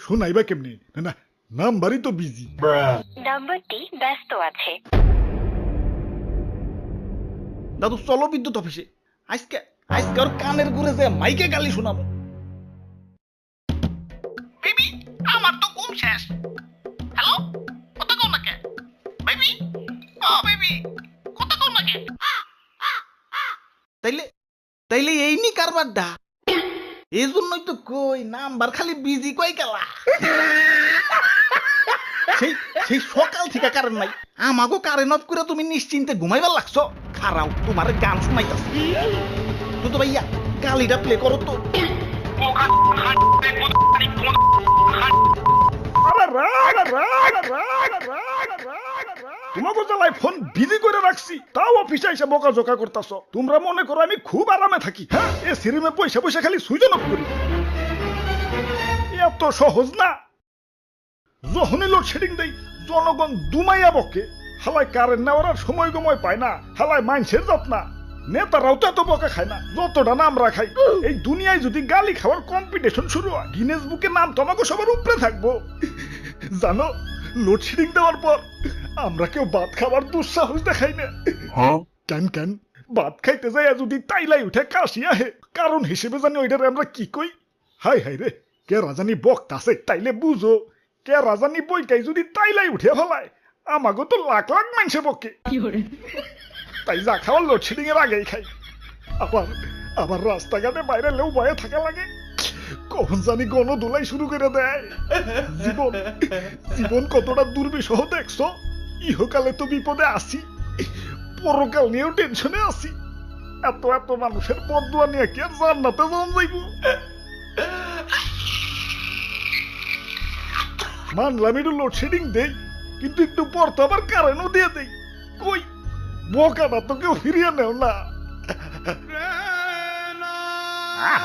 শোনাইবা কেমনি? না না, নাম্বারই তো বিজি। নাম্বারটি ব্যস্ত আছে। দাদু চলো বিদ্যুৎ অফিসে। আজকে আজকে ওর কানের ঘুরে যে মাইকে গালি শোনাবো। বেবি আমার তো ঘুম শেষ। হ্যালো কথা কও না কে? বেবি ও বেবি কথা কও না কে? তাইলে তাইলে এই নি কারবারটা। এই জন্যই তো কই নাম্বার খালি বিজি কই গেলা। সেই সেই সকাল থেকে কারেন্ট নাই। আমাগো কারেন্ট অফ করে তুমি নিশ্চিন্তে ঘুমাইবার লাগছো। খারাও তোমার গান শুনাইতাছি। তো ভাইয়া গালিটা প্লে করো তো। তোমাকে জ্বালাই ফোন বিজি করে রাখছি, তাও অফিসে এসে বকাঝকা করতেছ। তোমরা মনে করো আমি খুব আরামে থাকি? হ্যাঁ, এ সিরিমে পয়সা পয়সা খালি সুইচ অফ করি। এত সহজ না। যখনই লোডশেডিং দেই জনগণ দুমাইয়া বকে। হালায় কারেন্ট নেওয়ার আর সময় গময় পায় না। হালায় মাইনসের যত্না। নেতারাও তো এত বকা খায় না যতটা না আমরা খাই। এই দুনিয়ায় যদি গালি খাওয়ার কম্পিটিশন শুরু হয়, গিনেস বুকে নাম তোমাকে সবার উপরে থাকবো। জানো, লোডশেডিং দেওয়ার পর আমরা কেউ ভাত খাবার দুঃসাহস দেখাই না। কেন কেন ভাত খাইতে যাই যদি তাইলাই উঠে কাশি আহে, কারণ হিসেবে জানি ওইটারে আমরা কি কই? হাই হাই রে, কে রাজানি বকতাছে তাইলে বুঝো। কে রাজানি বইটাই যদি তাইলাই উঠে ফেলায়, আমাগো তো লাখ লাখ মানুষে বকে। তাই যা খাওয়ার লোডশেডিং এর আগেই খাই। আবার আবার রাস্তাঘাটে বাইরে লেউ বয়ে থাকা লাগে। কখন জানি গণদোলাই শুরু করে দেয়। জীবন জীবন কতটা দুর্বিষহ দেখছো। ইহকালে তো বিপদে আছি, পরকাল নিয়েও টেনশনে আছি। এত এত মানুষের বদুয়া নিয়ে কি আর জান্নাতে যাওয়া যাইব? মানলাম একটু লোডশেডিং দেই, কিন্তু একটু পর তো আবার কারেন্টও দিয়ে দেই। কই বোকাটা তো কেউ ফিরিয়ে নেও না।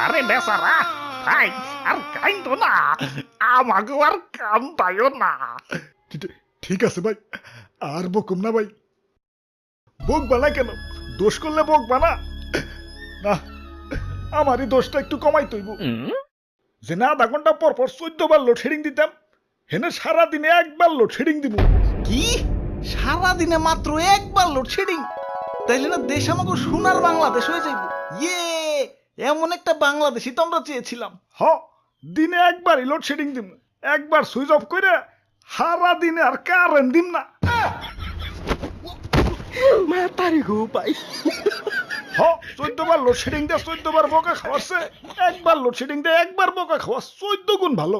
আরে বেচারা ভাই আর কাইন্দ না, আমাকে আর কান্দায়ও না। ঠিক আছে ভাই, আর বকুম না ভাই। বক বানা কেন? দোষ করলে বক বানা না। আমারই দোষটা একটু কমাই তৈব। যে না আধা ঘন্টা পর পর 14 বার লোডশেডিং দিতাম, হেনে সারাদিনে একবার লোডশেডিং দিব। কি সারাদিনে মাত্র একবার লোডশেডিং? তাইলে না দেশ আমাকে সোনার বাংলাদেশ হয়ে যাইব। ইয়ে, এমন একটা বাংলাদেশই তো আমরা চেয়েছিলাম। হ, দিনে একবারই লোডশেডিং দিব। একবার সুইচ অফ করে সারা দিনে আর কারেন্ট দিম না। মাতারি গো ভাই। হ, 14 বার লোডশেডিং দিয়ে 14 বার বকা খাওয়াচ্ছে। একবার লোডশেডিং দিয়ে একবার বকা খাওয়া 14 গুণ ভালো।